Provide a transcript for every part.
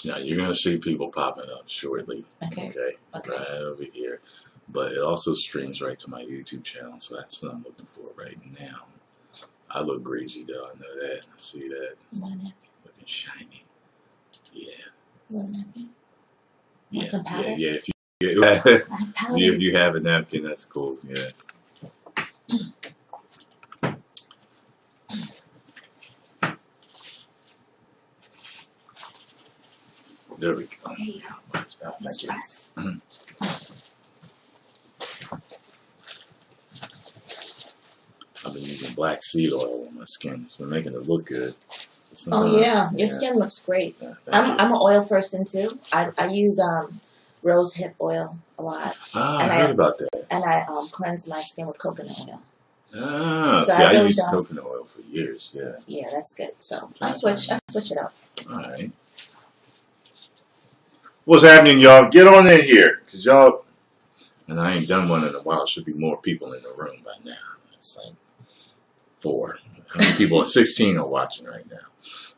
Now you're gonna see people popping up shortly. Okay. Right over here. But it also streams right to my YouTube channel, so that's what I'm looking for right now. I look greasy though, I know that. I see that. You want a napkin? Looking shiny. Yeah. You want a napkin? Yeah. Want some powder? Yeah. If you have a napkin, that's cool. Yeah. There we go. There you go. Thank you. I've been using black seed oil on my skin. It's been making it look good. Oh yeah, your skin looks great. I'm an oil person too. I use rose hip oil a lot. Ah, I heard about that. And I cleanse my skin with coconut oil. Ah, so see, I really used coconut oil for years. Yeah. Yeah, that's good. So I switch it up. All right. What's happening, y'all? Get on in here, cause y'all. And I ain't done one in a while. Should be more people in the room by now. It's like 4. How many people? 16 are watching right now.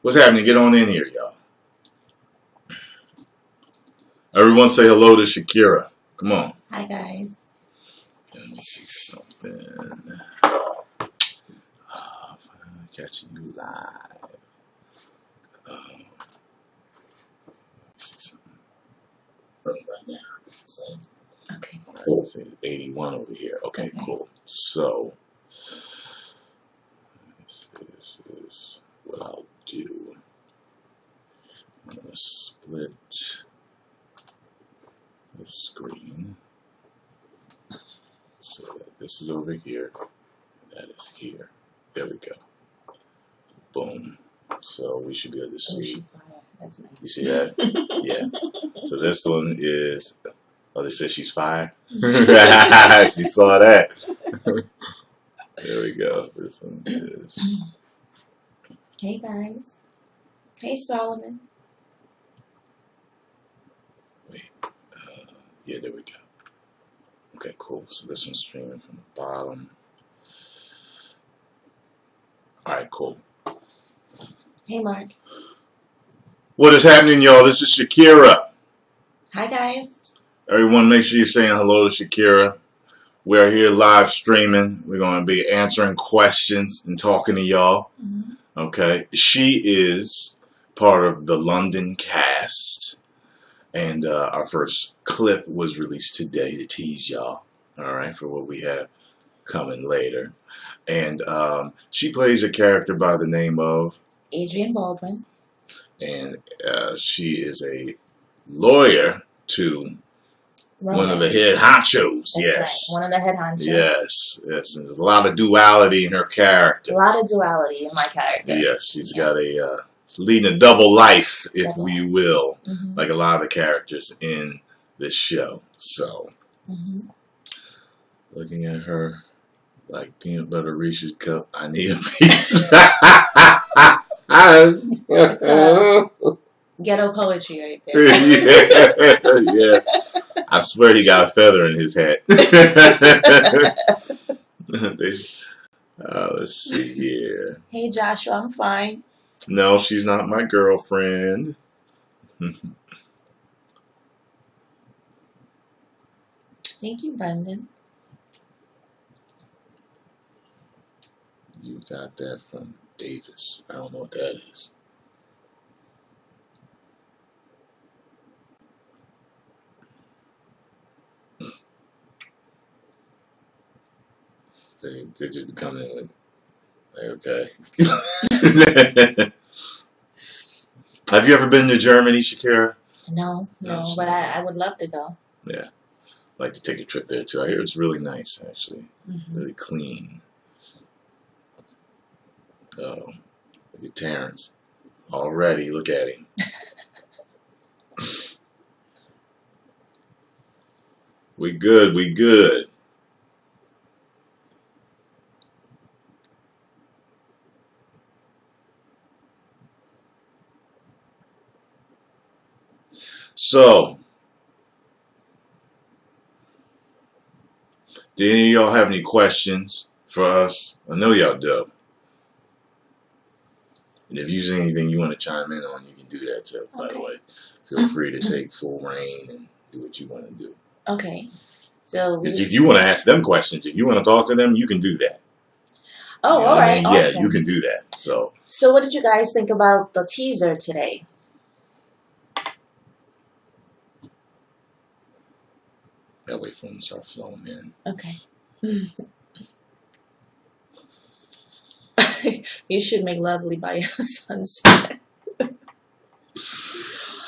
What's happening? Get on in here, y'all. Everyone say hello to Shakira. Come on. Hi, guys. Let me see something. Catching you live. Let me see something. Right now. So, okay. Cool. It's 81 over here. Okay, cool. So, this is what I'll do. I'm going to split the screen so that this is over here, that is here. There we go. Boom. So we should be able to see. That's nice. You see that? Yeah. So this one is. Oh, they said she's fire. She saw that. There we go. This one is. Hey guys. Hey Solomon. Wait. Yeah, there we go. Okay, cool. So this one's streaming from the bottom. All right, cool. Hey Mark. What is happening, y'all? This is Shakira. Hi guys. Everyone, make sure you're saying hello to Shakira. We're here live streaming. We're going to be answering questions and talking to y'all. Okay. She is part of the LONDYN cast. And our first clip was released today to tease y'all. All right. For what we have coming later. And she plays a character by the name of Adrian Baldwin. And she is a lawyer to one of the head honchos. That's yes. Right. One of the head honchos. Yes. Yes. And there's a lot of duality in her character. A lot of duality in my character. Yes. She's got a leading a double life, if we will, like a lot of the characters in this show. So, looking at her like peanut butter Reese's cup, I need a piece. Ghetto poetry right there. Yeah. I swear he got a feather in his hat. Let's see here. Hey Joshua, I'm fine. No, she's not my girlfriend. Thank you, Brendan. You got that from Davis. I don't know what that is. They just be coming in like okay. Have you ever been to Germany, Shakira? No, but I would love to go. Yeah. I'd like to take a trip there too. I hear it's really nice, actually. Really clean. Oh, look at Terrence. Already, look at him. We good, we good. So, do any of y'all have any questions for us? I know y'all do. And if you see anything you want to chime in on, you can do that too. By the way, feel free to take full reign and do what you want to do. Okay. So if you want to ask them questions, if you want to talk to them, you can do that. Oh, all right. Awesome. Yeah, you can do that. So what did you guys think about the teaser today? That way for them to start flowing in. Okay. You should make lovely by your sunset.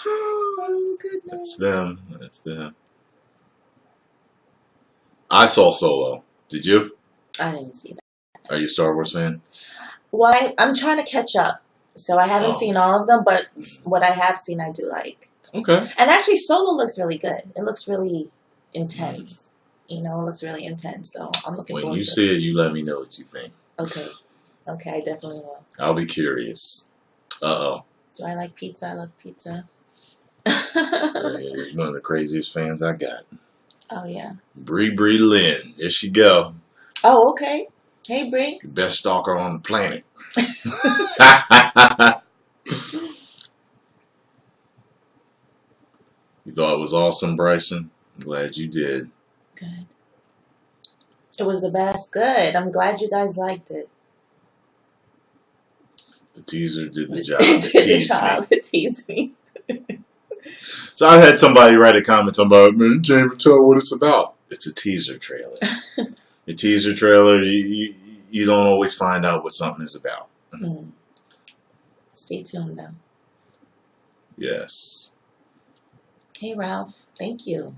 Oh, goodness. That's them. I saw Solo. Did you? I didn't see that. Are you a Star Wars fan? Well, I'm trying to catch up. So I haven't seen all of them, but what I have seen, I do like. Okay. And actually, Solo looks really good. It looks really intense. You know, it looks really intense. So I'm looking forward to it. When you see it, you let me know what you think. Okay. Okay, I definitely will. I'll be curious. Uh-oh. Do I like pizza? I love pizza. You're one of the craziest fans I got. Oh, yeah. Bree Lynn. There she go. Oh, okay. Hey, Bree. The best stalker on the planet. You thought it was awesome, Bryson? I'm glad you did. Good. It was the best. Good. I'm glad you guys liked it. The teaser did the job. It teased me. So I had somebody write a comment talking about, man, you can't even tell what it's about. It's a teaser trailer. A teaser trailer, you don't always find out what something is about. Stay tuned, though. Yes. Hey, Ralph. Thank you.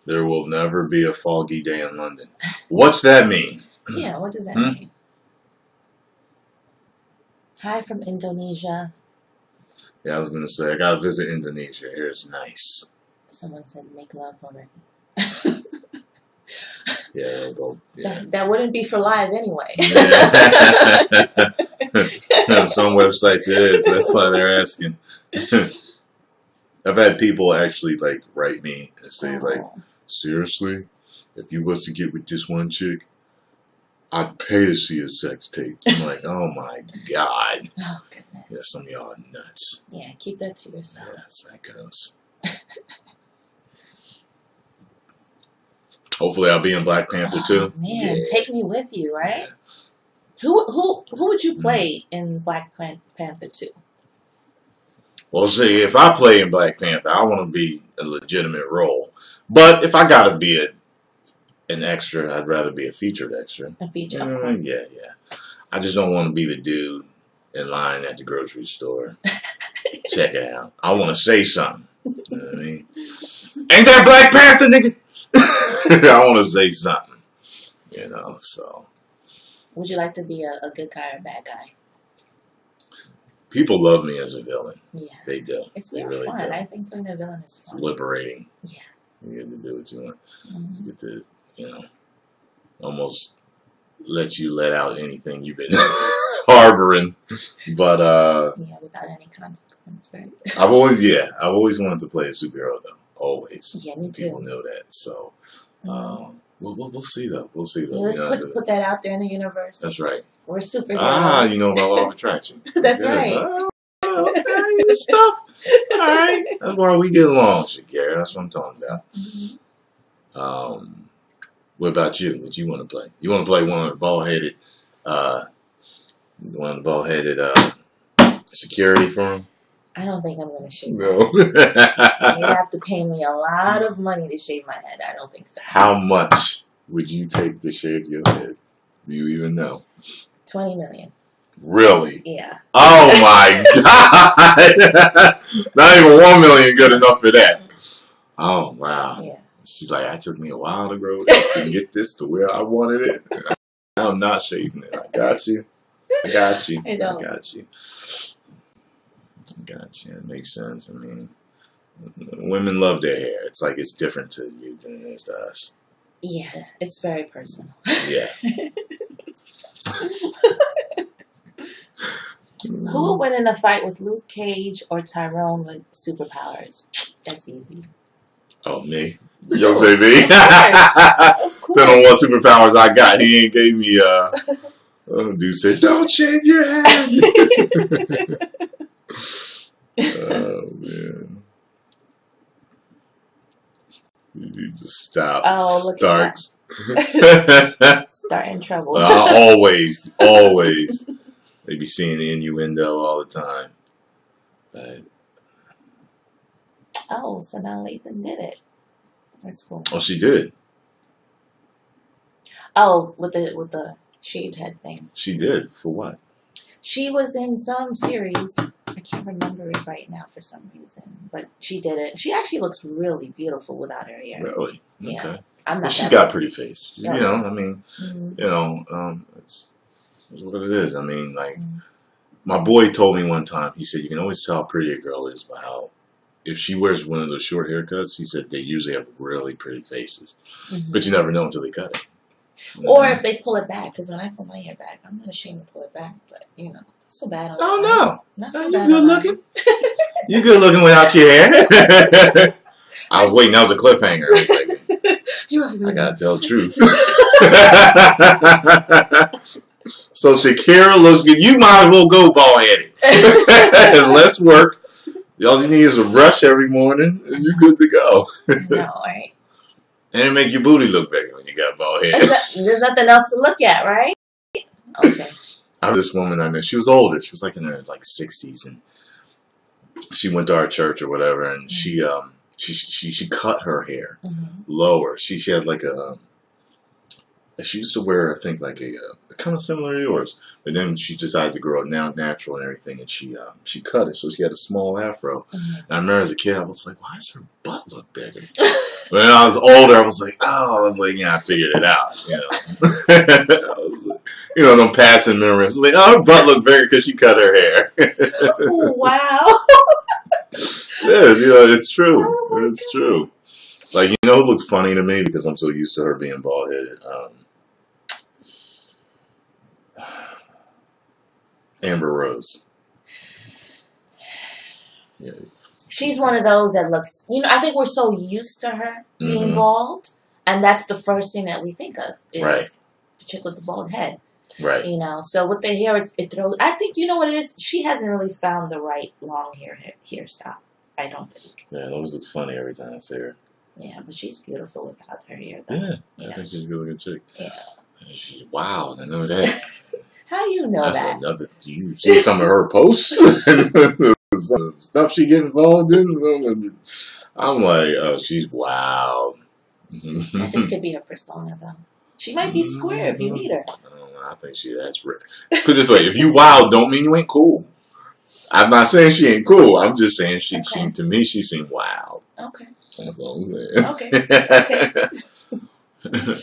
There will never be a foggy day in London. What's that mean? Yeah, what does that mean? Hi from Indonesia. Yeah, I was going to say, I got to visit Indonesia. Here it's nice. Someone said make love already. Yeah, yeah. That wouldn't be for live anyway. Yeah. Some websites it is. That's why they're asking. I've had people actually like write me and say like, seriously, if you was to get with this one chick, I'd pay to see a sex tape. I'm like, oh my God. Oh goodness. Yeah, some of y'all are nuts. Yeah, keep that to yourself. Yes, that goes. Hopefully I'll be in Black Panther too. Man, take me with you, right? Yeah. Who would you play in Black Panther 2? Well, see, if I play in Black Panther, I want to be a legitimate role. But if I got to be an extra, I'd rather be a featured extra. A feature, yeah. I just don't want to be the dude in line at the grocery store. Check it out. I want to say something. You know what I mean? Ain't that Black Panther, nigga? I want to say something. You know, so. Would you like to be a good guy or a bad guy? People love me as a villain. Yeah. They do. It's really fun. Do. I think playing a villain is fun. It's liberating. Yeah. You get to do what you want. You get to, almost let you let out anything you've been harboring. But, yeah, without any consequence, right? I've always wanted to play a superhero, though. Always. Yeah, me too. People know that. So, we'll see, though. We'll see, though. Yeah, let's put that out there in the universe. That's right. We're superheroes. You know about law of attraction. That's right. Okay, this stuff. All right. That's why we get along, Shakira. That's what I'm talking about. What about you? What you want to play? You want to play one of the bald-headed, security firm? I don't think I'm going to shave No. my head. You have to pay me a lot of money to shave my head. I don't think so. How much would you take to shave your head? Do you even know? 20 million. Really? Yeah. Oh my God! Not even 1 million good enough for that. Oh wow. Yeah. She's like, it took me a while to grow to get this to where I wanted it. I'm not shaving it. I got you. I got you. I know. I got you. I got you. It makes sense. I mean, women love their hair. It's like it's different to you than it is to us. Yeah, it's very personal. Yeah. Who would win in a fight with Luke Cage or Tyrone with superpowers? That's easy. Oh, me. You'll say me? Depending on what superpowers I got. He ain't gave me, dude said, don't shave your head. Oh, man. You need to stop. Oh, look Starks. Starting trouble. Always. They be seeing the innuendo all the time. But, oh, so now Lathan did it. That's cool. oh, she did. Oh, with the shaved head thing. She did. For what? She was in some series. I can't remember it right now for some reason, but she did it. She actually looks really beautiful without her hair. Really? Yeah. Okay. I'm not. She's got a pretty face. Yeah. You know, I mean, it's what it is. I mean, like, my boy told me one time, he said, you can always tell how pretty a girl is by how, if she wears one of those short haircuts, he said they usually have really pretty faces. But you never know until they cut it. Or if they pull it back, because when I pull my hair back, I'm not ashamed to pull it back, but, you know, not so bad on oh, no. Not so you bad good looking? You good looking without your hair? I was waiting. That was a cliffhanger. I was like, I gotta tell the truth. So Shakira looks good. You might as well go bald headed. It's less work. All you need is a brush every morning, and you're good to go. No, right? And it make your booty look bigger when you got bald head. There's nothing else to look at, right? Okay. This woman I know, she was older. She was like in her like 60s, and she went to our church or whatever, and she cut her hair lower. She had like she used to wear, I think, like a kind of similar to yours, but then she decided to grow it now natural and everything, and she cut it, so she had a small afro. And I remember as a kid, I was like, why does her butt look bigger? When I was older, I was like, yeah, I figured it out, you know. I was like, you know, them passing memories. I was like, oh, her butt looked bigger because she cut her hair. Wow. Yeah, you know, it's true. It's true. Like, you know who looks funny to me because I'm so used to her being bald-headed? Amber Rose. Yeah. She's one of those that looks, you know, I think we're so used to her being bald, and that's the first thing that we think of is the chick with the bald head. Right. You know, so with the hair, it throws, I think, you know what it is? She hasn't really found the right long hairstyle, I don't think. Yeah, those look funny every time I see her. Yeah, but she's beautiful without her hair, though. Yeah, I think she's a really good chick. Yeah. Wow, I know that. How do you know that? That's another. Do you see some of her posts? Some stuff she get involved in. I'm like, oh, she's wild. That just could be her persona, though. She might be square if you meet her. I don't know. I think that's rare. Put it this way: if you wild, don't mean you ain't cool. I'm not saying she ain't cool. I'm just saying she seemed to me. She seemed wild. Okay. That's all I'm saying. Okay.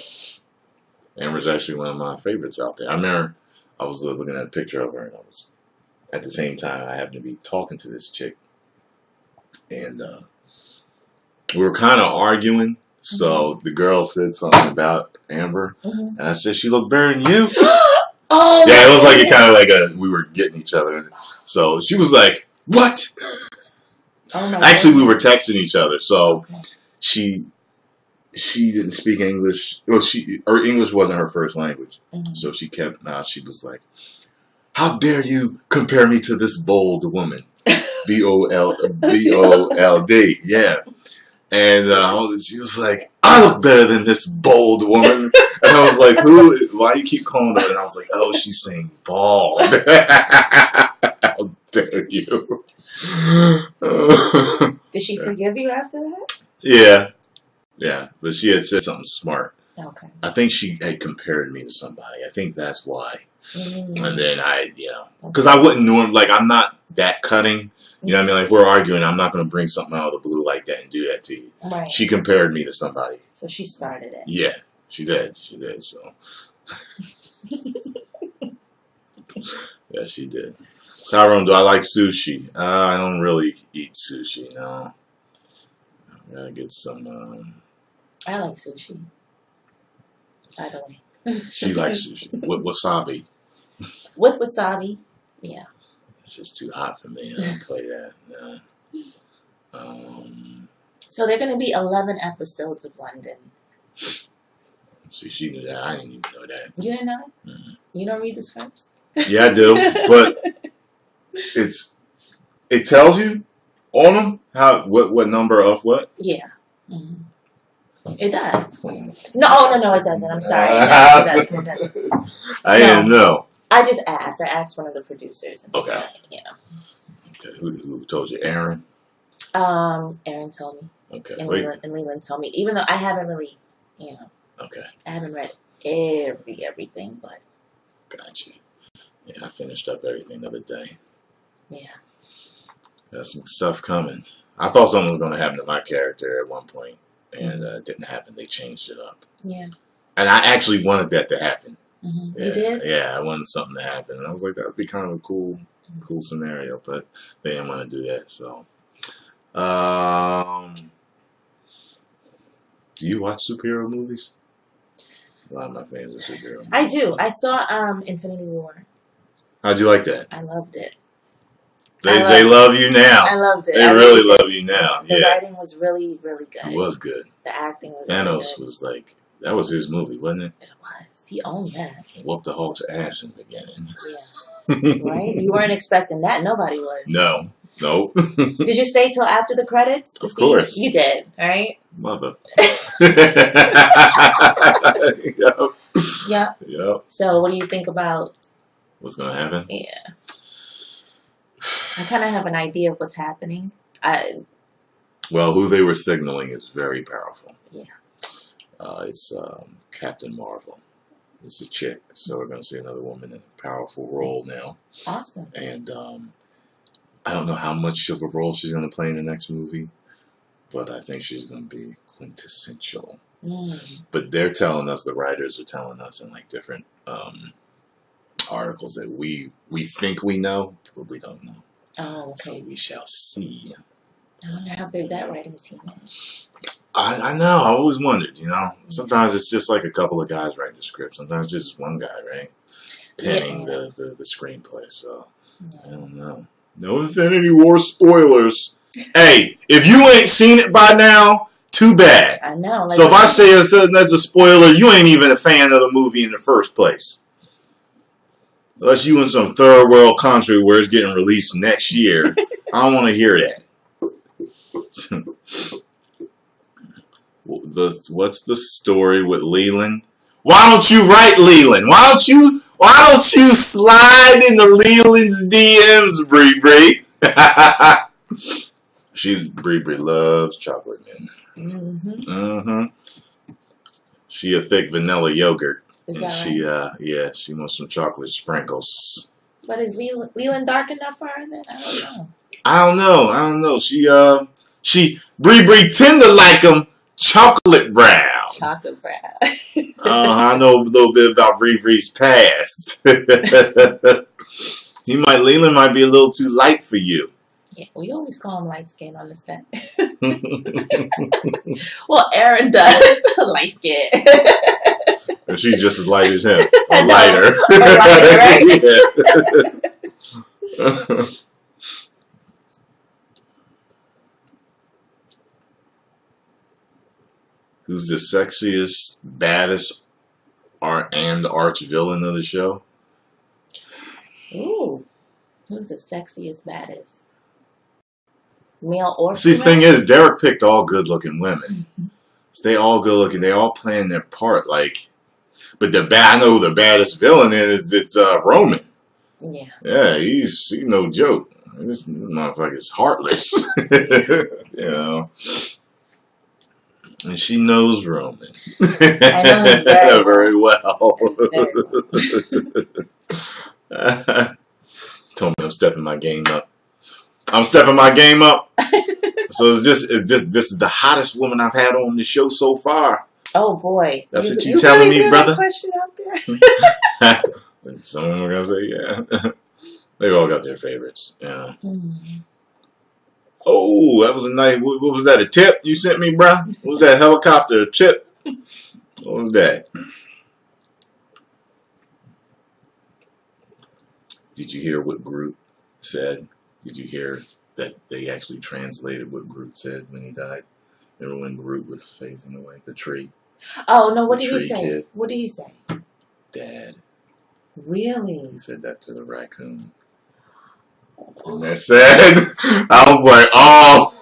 Amber's actually one of my favorites out there. I remember I was looking at a picture of her, and I was, at the same time, I happened to be talking to this chick, and we were kind of arguing. So the girl said something about Amber, and I said she looked better than you. Oh, yeah, it was like we were getting each other. So she was like, "What?" Oh actually, we were texting each other. So she didn't speak English. Well, her English wasn't her first language. So she kept. She was like, "How dare you compare me to this bold woman?" B-O-L-D. Yeah. And she was like, "I look better than this bold woman." And I was like, "Who? Why you keep calling her?" And I was like, "Oh, she's saying bald." How dare you? Did she forgive you after that? Yeah. Yeah. But she had said something smart. Okay. I think she had compared me to somebody. I think that's why. And then because I wouldn't normally, like, I'm not that cutting. You know what I mean? Like, if we're arguing, I'm not going to bring something out of the blue like that and do that to you. Right. She compared me to somebody. So she started it. Yeah, she did. She did, so. Yeah, she did. Tyrone, do I like sushi? I don't really eat sushi, no. I gotta get some, I like sushi. By the way. She likes sushi. With wasabi. With wasabi, yeah. It's just too hot for me. I don't play that. So there are going to be 11 episodes of London. See, she knew that. I didn't even know that. You didn't know? Mm-hmm. You don't read the scripts? Yeah, I do. But it tells you on them what number of what? Yeah. Mm-hmm. It does. No, it doesn't. I'm sorry. It doesn't. I didn't know. I just asked. I asked one of the producers. And Okay. You know. Okay. Who told you? Aaron? Aaron told me. Okay. And Leland told me. Even though I haven't really, Okay. I haven't read everything, but. Gotcha. Yeah, I finished up everything the other day. Yeah. Got some stuff coming. I thought something was going to happen to my character at one point, and it didn't happen. They changed it up. Yeah. And I actually wanted that to happen. Mm-hmm. Yeah, you did? Yeah, I wanted something to happen. And I was like, that would be kind of a cool scenario, but they didn't want to do that, so. Do you watch superhero movies? A lot of my fans are superhero movies. I do. I saw Infinity War. How'd you like that? I loved it. They love you now. I loved it. They really love you now. The writing was really, really good. It was good. The acting was Thanos really good. was like, that was his movie, wasn't it? It was. He owned that. He whooped the Hulk's ass in the beginning. Yeah. Right? You weren't expecting that. Nobody was. No. Nope. Did you stay till after the credits to see? Course. You did, right? Mother. Yep. Yep. So what do you think about... What's going to happen? Yeah. I kind of have an idea of what's happening. Well, who they were signaling is very powerful. Yeah. It's Captain Marvel. It's a chick, so we're going to see another woman in a powerful role now. Awesome. And I don't know how much of a role she's going to play in the next movie, but I think she's going to be quintessential. But they're telling us, the writers are telling us in like different articles that we think we know, but we don't know. Oh, okay. So we shall see. I wonder how big that writing team is. I know. I always wondered, Sometimes it's just like a couple of guys writing the script. Sometimes just one guy, right? Penning the screenplay. So, I don't know. No Infinity War spoilers. Hey, if you ain't seen it by now, too bad. I know. Like, so if I say that's a spoiler, you ain't even a fan of the movie in the first place. Unless you in some third world country where it's getting released next year. I don't want to hear that. What's the story with Leland? Why don't you write Leland? Why don't you slide into Leland's DMs, Bree Bree? Bree Bree loves chocolate men. She a thick vanilla yogurt. Is that right? She wants some chocolate sprinkles. But is Leland dark enough for her then? I don't know. She Bree Bree tend to like him chocolate brown. Chocolate brown. I know a little bit about Bree Bree's past. Leland might be a little too light for you. Yeah, we always call him light skin on the set. Well, Aaron does light skin. And she's just as light as him. Or lighter. Right? Who's the sexiest, baddest, and arch villain of the show? Ooh. Who's the sexiest, baddest? Male or female? See, the thing is, Derek picked all good-looking women. They all good-looking. They all playing their part. But I know who the baddest villain is. It's Roman. Yeah. Yeah, he's no joke. This motherfucker's heartless. And she knows Roman. I know him very well. Told me I'm stepping my game up. So this is the hottest woman I've had on the show so far. Oh boy. That's what you telling me, brother? Question out there? Some of them are gonna say, yeah. They've all got their favorites. Yeah. Oh, that was a nice. What was that? A tip you sent me, bruh? What was that? Helicopter a tip? What was that? Did you hear what Groot said. Did you hear that they actually translated what Groot said when he died? Remember when Groot was phasing away the tree? Oh no! What did he say? Kid? What did he say? Dad. Really? He said that to the raccoon. And that said, I was like, oh.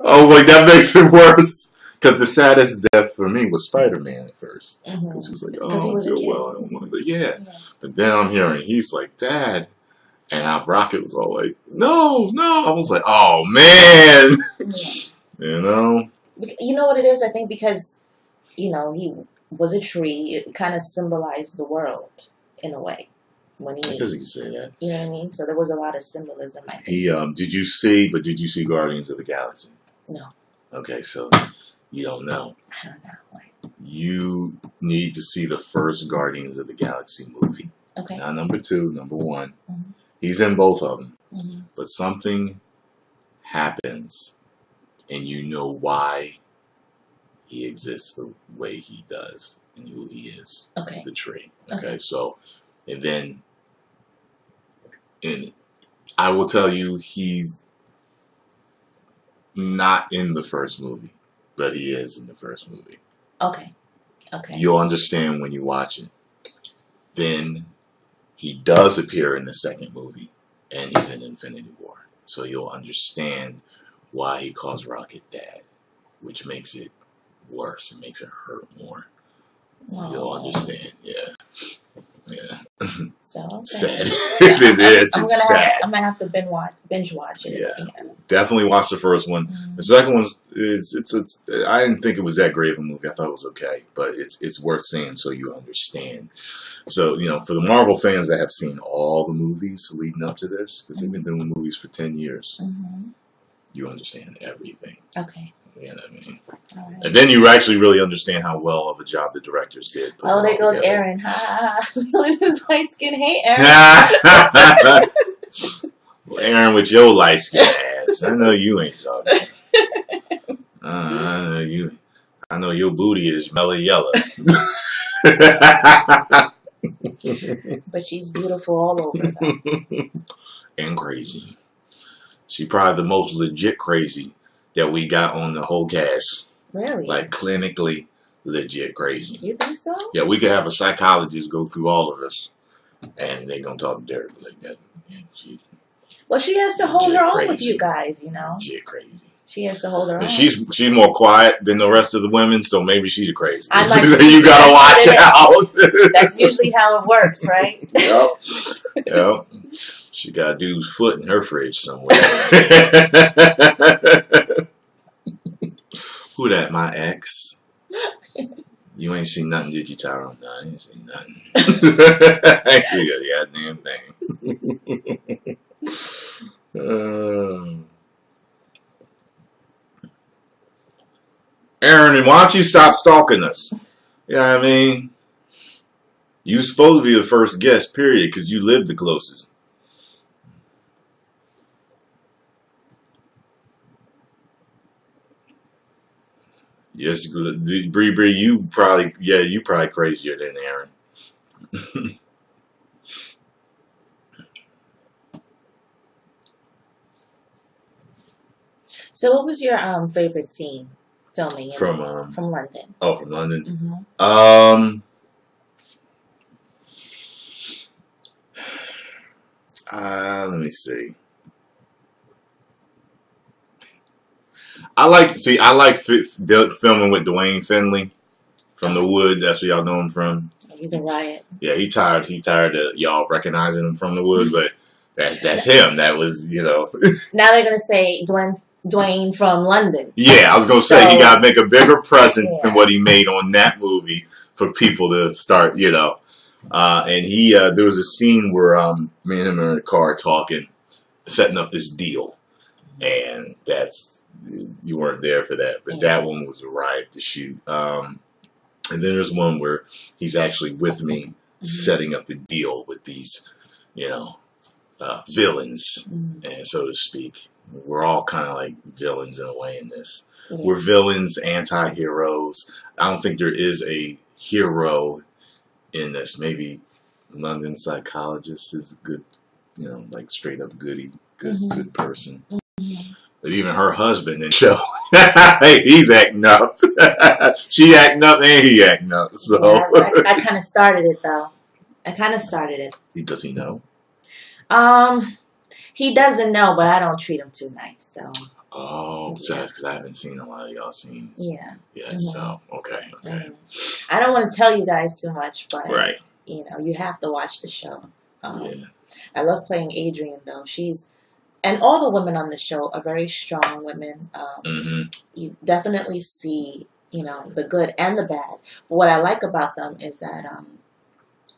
I was like, that makes it worse. Because the saddest death for me was Spider-Man at first. Because he was like, oh, I don't feel well. I don't want to. Yeah. But then I'm hearing, he's like, Dad. And Rocket was all like, no. I was like, oh, man. You know? You know what it is? I think because, he was a tree. It kind of symbolized the world in a way. When he, because you can say that. You know what I mean? So there was a lot of symbolism, I think. Did you see Guardians of the Galaxy? No. Okay, so you don't know. I don't know. You need to see the first Guardians of the Galaxy movie. Okay. Not number 2, number 1. He's in both of them. But something happens, and you know why he exists the way he does and who he is. Okay. The tree. Okay, so, and then, and I will tell you, he's not in the first movie, but he is in the first movie. Okay. You'll understand when you watch it. Then he does appear in the second movie, and he's in Infinity War. So you'll understand why he calls Rocket Dad, which makes it worse. It makes it hurt more. Aww. You'll understand, yeah. So okay. Sad. It's sad. I'm gonna have to binge watch it. Yeah. Definitely watch the first one. The second one it's I didn't think it was that great of a movie. I thought it was okay, but it's worth seeing so you understand. So for the Marvel fans that have seen all the movies leading up to this, because they've been doing movies for 10 years, you understand everything. Okay. You know what I mean? Right. And then you actually really understand how well of a job the directors did. Oh, there goes Aaron. With his light skin. Hey, Aaron. Well, Aaron, with your light skin ass. I know you ain't talking. I know you. I know your booty is mellow yellow. But she's beautiful all over. And crazy. She probably the most legit crazy that we got on the whole cast. Really? Like clinically legit crazy. You think so? Yeah, we could have a psychologist go through all of us, and they're gonna talk to Derek like that. Yeah, well, she has to hold her own with you guys, Legit crazy. She has to hold her own. She's more quiet than the rest of the women, so maybe she's the craziest. You gotta watch out. That's usually how it works, right? Yep. She got a dude's foot in her fridge somewhere. Who that? My ex? You ain't seen nothing, did you, Tyrone? No, I ain't seen nothing. I ain't see a goddamn thing. Aaron, why don't you stop stalking us? You know what I mean? You supposed to be the first guest, period, because you live the closest. Yes, Bree, you probably crazier than Aaron. So, what was your favorite scene filming from London? Oh, from London. Let me see. I like filming with Dwayne Finley from The Wood. That's where y'all know him from. He's a riot. Yeah, he tired of y'all recognizing him from The Wood, but that's him. That was, Now they're gonna say Dwayne from London. Yeah, I was gonna say he gotta make a bigger presence than what he made on that movie for people to start, And there was a scene where me and him are in the car talking, setting up this deal, and you weren't there for that, but that one was a riot to shoot. And then there's one where he's actually with me setting up the deal with these, villains, and so to speak. We're all kind of like villains in a way in this. Yeah. We're villains, anti-heroes. I don't think there is a hero in this. Maybe London Psychologist is a good you know, like straight up good person. But even her husband in the show, he's acting up. She acting up and he acting up. So I kind of started it though. I kind of started it. Does he know? He doesn't know, but I don't treat him too nice. So. Oh, so that's because I haven't seen a lot of y'all scenes. Yeah. Yeah. So okay. I don't want to tell you guys too much, but right. You know, you have to watch the show. I love playing Adrian though. And all the women on the show are very strong women. You definitely see, you know, the good and the bad. But what I like about them is that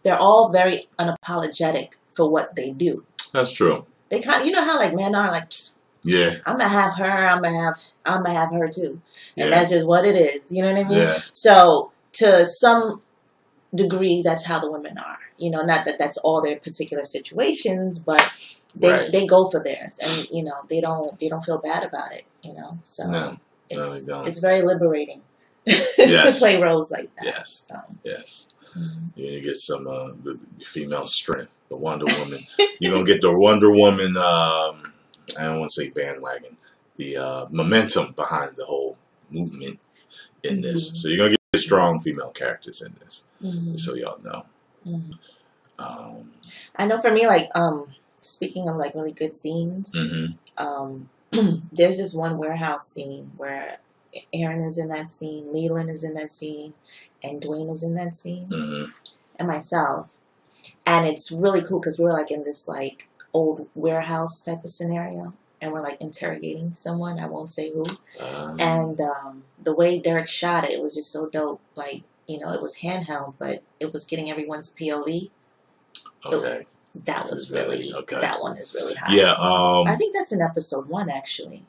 they're all very unapologetic for what they do. That's true. They kind of, you know how like men are like, psst, yeah, I'm gonna have her. I'm gonna have her too, and that's just what it is. You know what I mean? Yeah. So to some degree, that's how the women are. You know, not that that's all their particular situations, but they go for theirs, and you know they don't feel bad about it. You know, so they don't. It's very liberating to play roles like that. Yes, so. Yes. You're gonna get some the female strength, the Wonder Woman. You're gonna get the Wonder Woman. I don't want to say bandwagon. The momentum behind the whole movement in this. So you're gonna get strong female characters in this. So y'all know. I know for me, like speaking of like really good scenes, there's this one warehouse scene where Aaron is in that scene, Leland is in that scene, and Dwayne is in that scene, and myself. And it's really cool because we're like in this like old warehouse type of scenario, and we're like interrogating someone. I won't say who. And the way Derek shot it, it was just so dope. Like, you know, it was handheld, but it was getting everyone's POV. Okay. That was really that one is really high. Yeah. I think that's in episode 1 actually.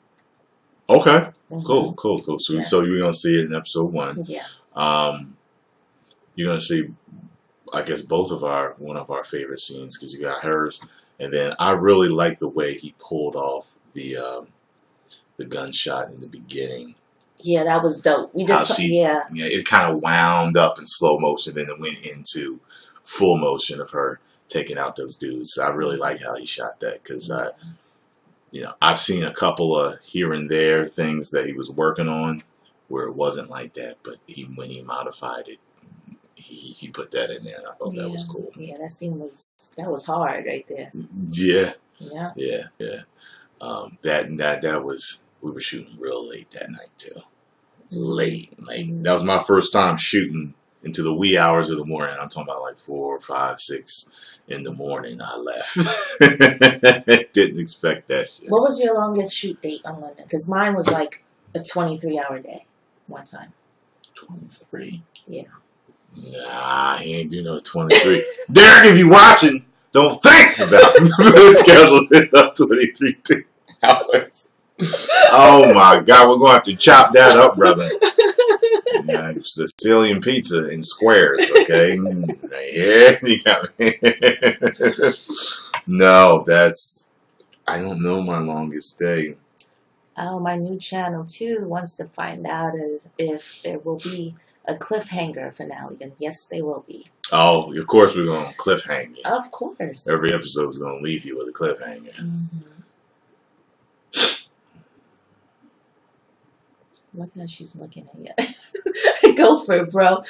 Okay. Cool. So you're gonna see it in episode 1. Yeah. You're gonna see, I guess, one of our favorite scenes, because you got hers, and then I really like the way he pulled off the gunshot in the beginning. Yeah, that was dope. We just it kind of wound up in slow motion, then it went into full motion of her taking out those dudes. So I really like how he shot that, because you know, I've seen a couple of here and there things that he was working on where it wasn't like that, but when he modified it, he put that in there, and I thought that was cool. Yeah, that scene was hard right there. Yeah. Yeah. That was, we were shooting real late that night too. Late. That was my first time shooting into the wee hours of the morning. I'm talking about like 4, 5, 6 in the morning. I left. Didn't expect that shit. What was your longest shoot date on London? Because mine was like a 23-hour day one time. 23? Yeah. Nah, he ain't do no 23. Derek, if you watching, don't think about scheduling up 23 hours. Oh my God, we're gonna have to chop that up, brother. Yeah, Sicilian pizza in squares, okay? Yeah, you got me. No, I don't know my longest day. Oh, my new channel too wants to find out if there will be a cliffhanger finale, and yes, they will be. Oh, of course we're going to cliffhang you. Of course. Every episode is going to leave you with a cliffhanger. Look how she's looking at you. Go for it, bro.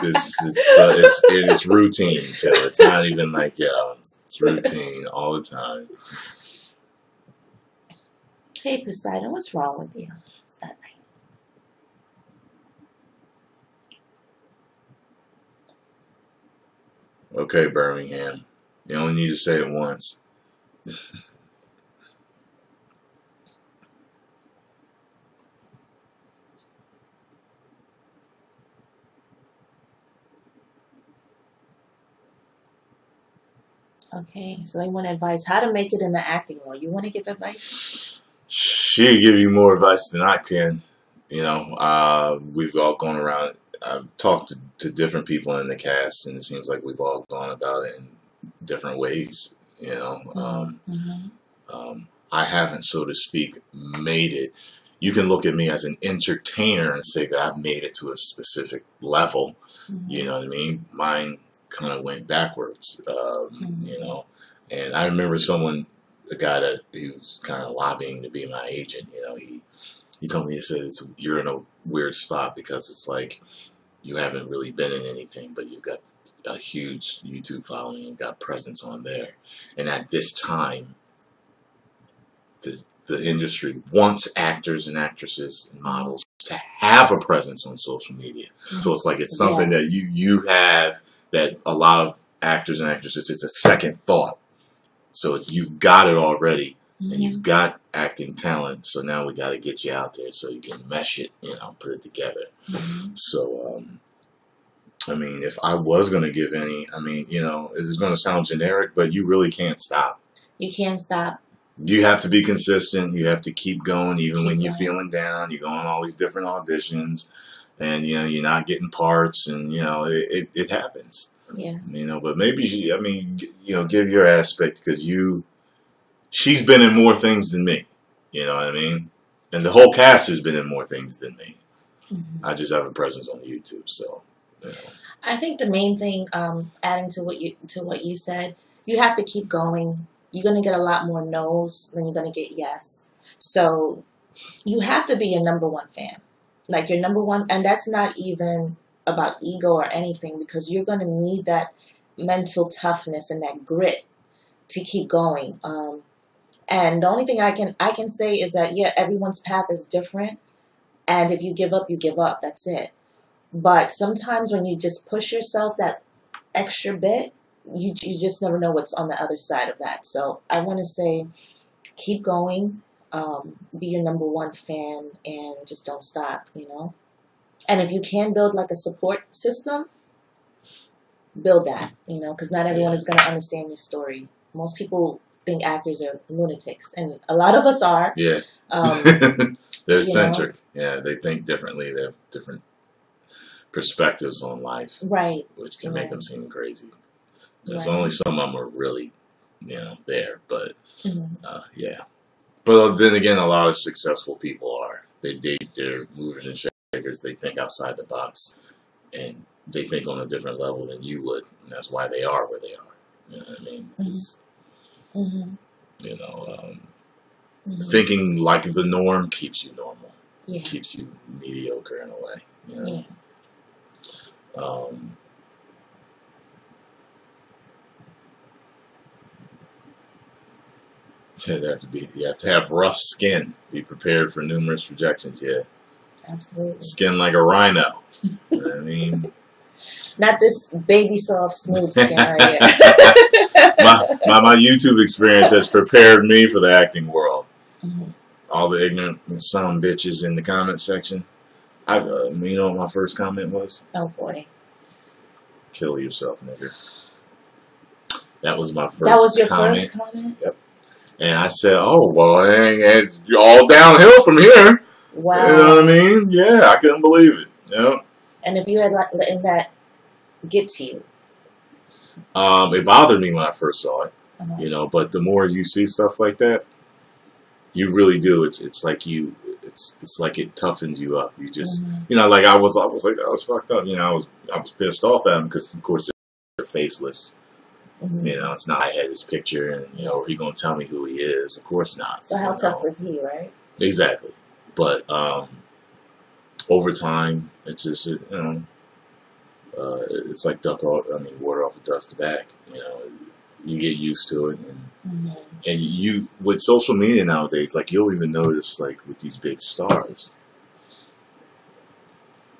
It's routine, too. It's not even like, it's routine all the time. Hey, Poseidon, what's wrong with you? It's not nice. Okay, Birmingham. You only need to say it once. Okay, so they want advice how to make it in the acting world. You want to give advice? She'll give you more advice than I can. You know, we've all gone around. I've talked to different people in the cast, and it seems like we've all gone about it in different ways. You know, I haven't, so to speak, made it. You can look at me as an entertainer and say that I've made it to a specific level. You know what I mean? Mine kind of went backwards, you know. And I remember the guy that he was kind of lobbying to be my agent, you know, he told me, he said, you're in a weird spot because it's like you haven't really been in anything, but you've got a huge YouTube following and got presence on there. And at this time, the industry wants actors and actresses and models to have a presence on social media. So it's like it's something that you have that a lot of actors and actresses, it's a second thought. So you've got it already, and you've got acting talent. So now we got to get you out there so you can mesh it, you know, put it together. So, I mean, if I was going to give any, I mean, you know, it's going to sound generic, but you really can't stop. You can't stop. You have to be consistent. You have to keep going, even when you're feeling down. You go on all these different auditions, and you know you're not getting parts, and you know it happens. Yeah. You know, but maybe you know, give your aspect because she's been in more things than me. You know what I mean? And the whole cast has been in more things than me. I just have a presence on YouTube, so. You know. I think the main thing, adding to what you said, you have to keep going. You're going to get a lot more no's than you're going to get yes. So you have to be your number one fan. Like your number one, and that's not even about ego or anything, because you're going to need that mental toughness and that grit to keep going. And the only thing I can say is that, yeah, everyone's path is different. And if you give up, you give up. That's it. But sometimes when you just push yourself that extra bit, you just never know what's on the other side of that. So I want to say, keep going, be your number one fan, and just don't stop, you know. And if you can build like a support system, build that, you know, because not everyone is going to understand your story. Most people think actors are lunatics, and a lot of us are. Yeah. They're eccentric. Yeah, they think differently. They have different perspectives on life. Right. Which can make them seem crazy. There's only some of them are really, you know, there. But, yeah. But then again, a lot of successful people are. They're movers and shakers. They think outside the box. And they think on a different level than you would. And that's why they are where they are. You know what I mean? You know, thinking like the norm keeps you normal. Yeah. Keeps you mediocre in a way. You know? Yeah. You have to have rough skin. Be prepared for numerous rejections. Yeah, absolutely. Skin like a rhino. You know what I mean, not this baby soft smooth skin right here. my YouTube experience has prepared me for the acting world. All the ignorant son bitches in the comment section. You know what my first comment was? Oh boy. Kill yourself, nigga. That was my first comment. That was your first comment? Yep. And I said, oh, well, it's all downhill from here. Wow. You know what I mean? Yeah, I couldn't believe it. Yep. And if you had letting that get to you? It bothered me when I first saw it. You know, but the more you see stuff like that, you really do. It's like it's like it toughens you up. You just, you know, like I was like, I was fucked up. You know, I was pissed off at him because, of course, they're faceless. You know, it's not I had his picture and, you know, he gonna tell me who he is. Of course not. So how tough was he, right? Exactly. But over time, it's just, you know, it's like water off a dusty back. You know, you get used to it, and you with social media nowadays, like you'll even notice, like with these big stars,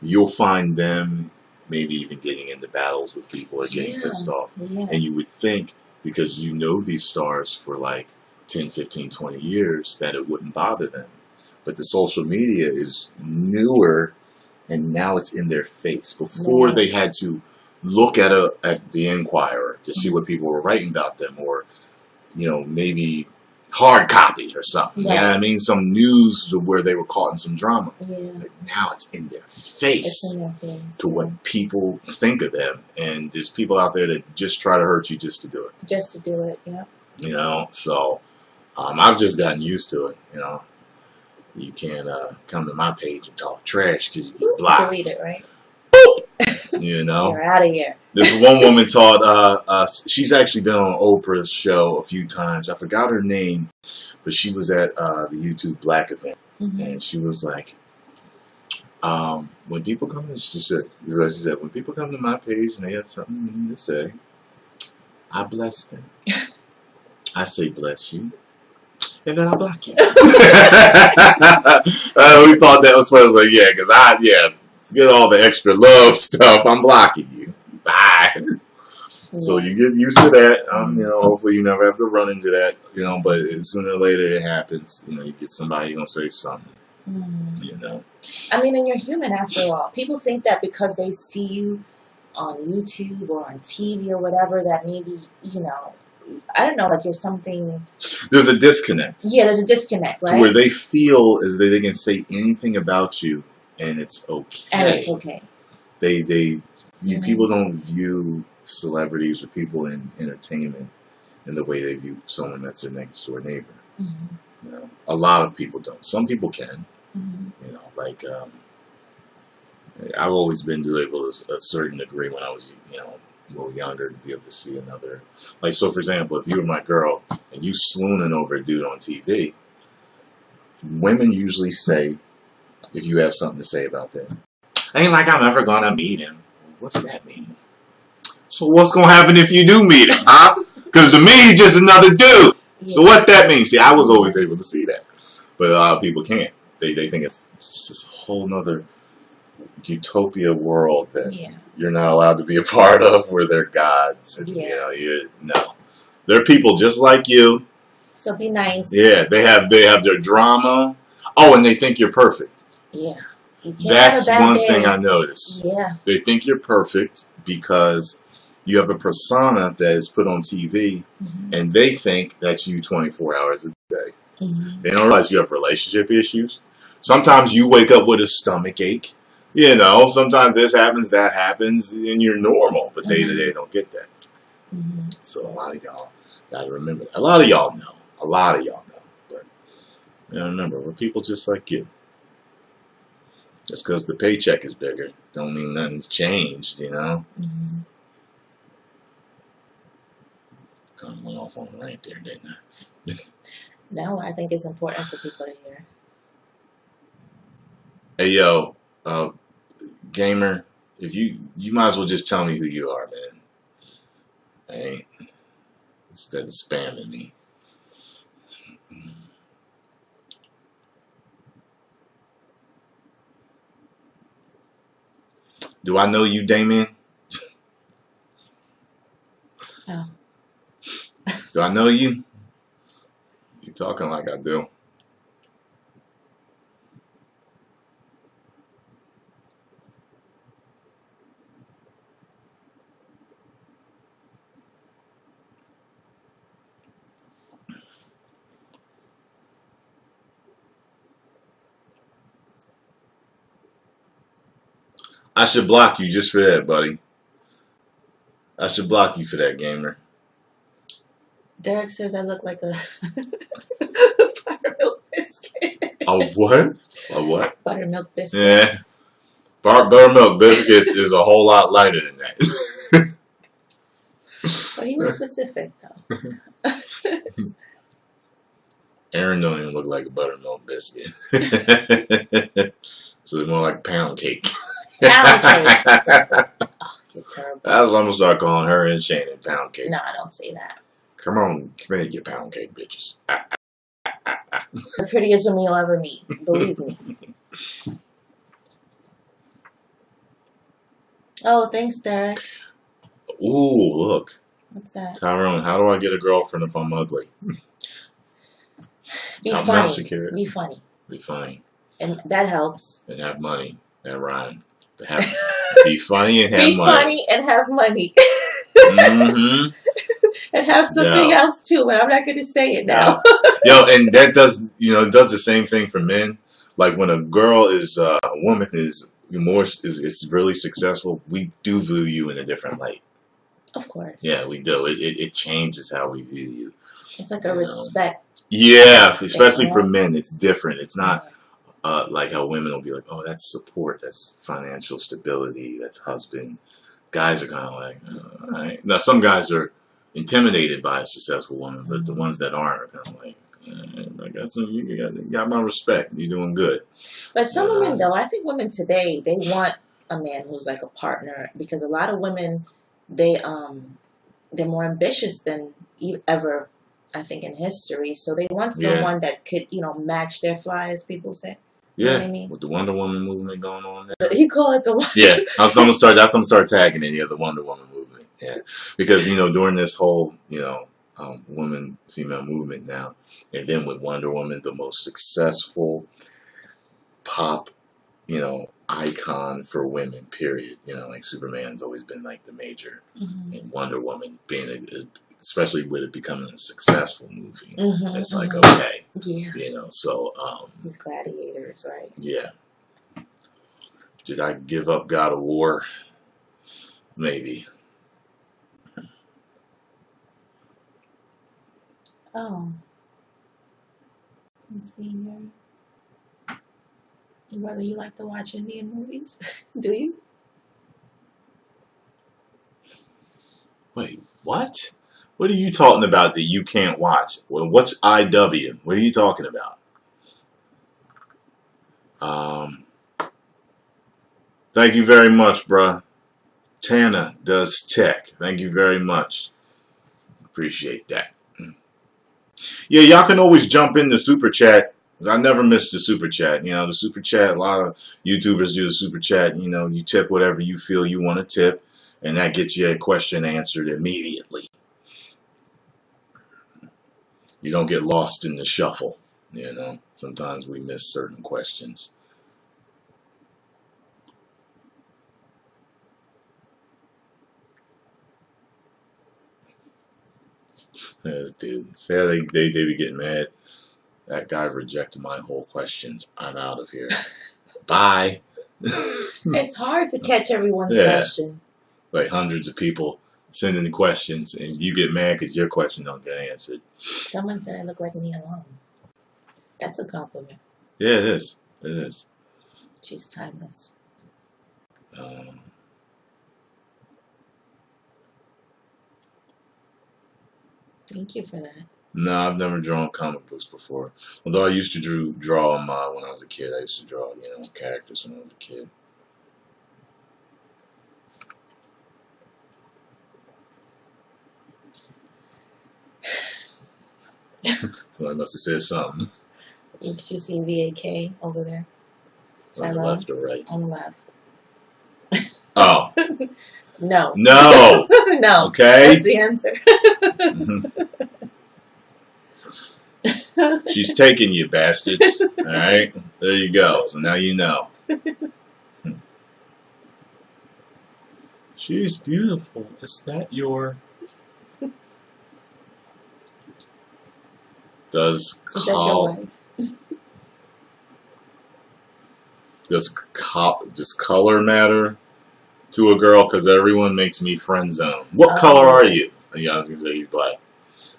you'll find them maybe even getting into battles with people or getting pissed off. And you would think, because you know these stars for like 10, 15, 20 years, that it wouldn't bother them. But the social media is newer, and now it's in their face. Before they had to look at the Enquirer to see what people were writing about them, or, you know, maybe hard copy or something. You know what I mean? Some news where they were caught in some drama. But now it's in their face, to what people think of them. And there's people out there that just try to hurt you just to do it. Just to do it, yeah. You know, so I've just gotten used to it, you know. You can't come to my page and talk trash because you get blocked. Delete it, right? You know? You're out of here. This one woman taught us, she's actually been on Oprah's show a few times. I forgot her name, but she was at the YouTube Black event. And she was like, when people come to, she said, when people come to my page and they have something to say, I bless them. I say bless you. And then I block you. We thought that was funny. I was like, yeah, because forget all the extra love stuff. I'm blocking you. Bye. So you get used to that. You know, hopefully you never have to run into that. You know, but sooner or later it happens. You know, you get somebody gonna say something. You know. I mean, and you're human after all. People think that because they see you on YouTube or on TV or whatever, that maybe, you know, I don't know, like you're something. There's a disconnect. Yeah, there's a disconnect, right? To where they feel as though they can say anything about you, and it's okay. And it's okay. People don't view celebrities or people in entertainment in the way they view someone that's their next door neighbor. You know, a lot of people don't. Some people can. You know, like I've always been able to a certain degree when I was, you know, a little younger to be able to see another. Like, so for example, if you were my girl and you swooning over a dude on TV, women usually say, if you have something to say about that, ain't like I'm ever gonna meet him. What's that mean? So what's gonna happen if you do meet him, huh? Because to me, he's just another dude. So what that means? See, I was always able to see that, but a lot of people can't. They think it's just a whole nother utopia world that you're not allowed to be a part of, where they're gods. And, you know, they're people just like you. So be nice. Yeah, they have their drama. Oh, and they think you're perfect. Yeah. That's one thing I noticed. Yeah. They think you're perfect because you have a persona that is put on TV, and they think that's you 24 hours a day. They don't realize you have relationship issues. Sometimes you wake up with a stomach ache. You know, sometimes this happens, that happens, and you're normal. But they don't get that. So a lot of y'all got to remember that. A lot of y'all know. A lot of y'all know. But you know, remember, we're people just like you. Just because the paycheck is bigger don't mean nothing's changed, you know? Kind of went off on a rant there, didn't I? No, I think it's important for people to hear. Hey, yo, gamer, if you might as well just tell me who you are, man. Hey, instead of spamming me. Do I know you, Damien? No. Do I know you? You talking like I do. I should block you just for that, buddy. I should block you for that, gamer. Derek says I look like a buttermilk biscuit. A what? A what? Buttermilk biscuit. Yeah. Buttermilk biscuits is a whole lot lighter than that. Well, he was specific, though. Aaron don't even look like a buttermilk biscuit. So it's more like pound cake. Pound cake. Oh, you're terrible. That's what I'm going to start calling her and Shannon, pound cake. No, I don't say that. Come on, come here, you pound cake bitches. The prettiest woman you'll ever meet. Believe me. Oh, thanks, Derek. Ooh, look. What's that? Tyrone, how do I get a girlfriend if I'm ugly? Be funny. Be funny. Be funny. And that helps. And have money. That rhyme. Be funny and have money. Be funny and have money. And have something else too, but I'm not going to say it now. Yo, and that does, it does the same thing for men. Like when a girl is, a woman is really successful, we do view you in a different light. Of course. Yeah, we do. It changes how we view you. It's like a respect. Yeah, especially for men, it's different. It's not, like how women will be like, oh, that's support, that's financial stability, that's husband. Guys are kind of like, all right. Now, some guys are intimidated by a successful woman, but the ones that aren't are kind of like, I got some, you got my respect. You're doing good. But some women, though, I think women today, they want a man who's like a partner, because a lot of women, they're more ambitious than ever, I think, in history. So they want someone that could, match their fly, as people say. You know what I mean? With the Wonder Woman movement going on there. You call it the Yeah, I'm gonna start. That's I'm gonna start tagging it. Yeah, the Wonder Woman movement. Yeah, because during this whole woman female movement now, and then with Wonder Woman, the most successful pop icon for women. Period. Like Superman's always been like the major, and Wonder Woman being especially with it becoming a successful movie, it's like okay, So these gladiators, right? Yeah. Did I give up God of War? Maybe. Oh. Let's see here. Whether you like to watch Indian movies? Do you? Wait, what? What are you talking about that you can't watch? Well, what's IW? What are you talking about? Thank you very much, bruh. Tana does tech. Thank you very much. Appreciate that. Yeah, y'all can always jump in the super chat. I never miss the super chat. The super chat, a lot of YouTubers do the super chat. You tip whatever you feel you want to tip, and that gets you a question answered immediately. You don't get lost in the shuffle. Sometimes we miss certain questions. Yes, dude. See how they be getting mad. That guy rejected my whole questions. I'm out of here. Bye. It's hard to catch everyone's question. Like hundreds of people sending questions, and you get mad because your question don't get answered. Someone said I look like me alone. That's a compliment. Yeah, it is. It is. She's timeless. Thank you for that. No, I've never drawn comic books before. Although I used to draw them when I was a kid. I used to draw, characters when I was a kid. So I must have said something. Did you see VAK over there? On the left or right? On the left. Oh. No. No. No. Okay. That's the answer. She's taking you, bastards. All right? There you go. So now you know. She's beautiful. Is that your... Is that your wife? Does color matter to a girl? Because everyone makes me friend zone. What color are you? Yeah, I was going to say he's black.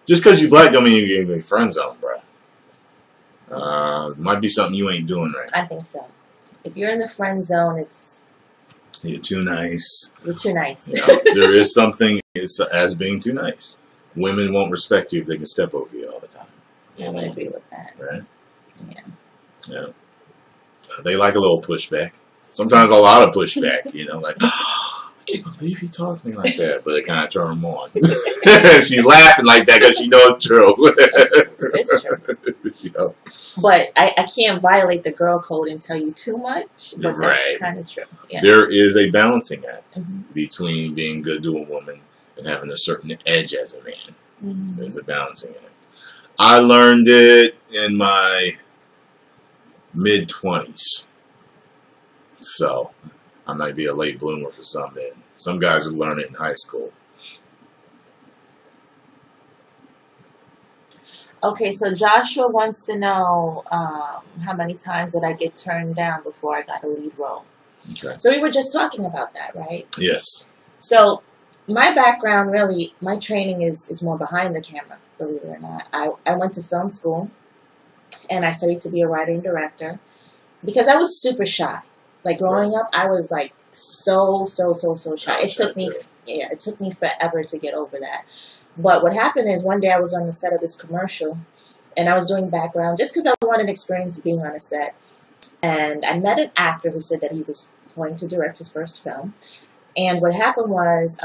Just because you black don't mean you get me friend zone, bro. Might be something you ain't doing right. I think so. If you're in the friend zone, it's... You're too nice. You're too nice. There is something as being too nice. Women won't respect you if they can step over you all the time. I would agree with that. Right? Yeah. Yeah. They like a little pushback. Sometimes a lot of pushback, like, oh, I can't believe he talked to me like that. But it kind of turned them on. She's laughing like that because she knows it's true. It's true. Yep. But I can't violate the girl code and tell you too much. But that's kind of true. Yeah. There is a balancing act between being good to a woman and having a certain edge as a man. There's a balancing act. I learned it in my mid-20s. So, I might be a late bloomer for some men. Some guys would learn it in high school. Okay, so Joshua wants to know how many times did I get turned down before I got a lead role. Okay. So we were just talking about that, right? Yes. So my background, really, my training is more behind the camera, believe it or not. I went to film school, and I studied to be a writer and director. because I was super shy. Like growing up, I was like so shy. It took me, it took me forever to get over that. But what happened is one day I was on the set of this commercial, and I was doing background just because I wanted experience being on a set. And I met an actor who said that he was going to direct his first film. And what happened was,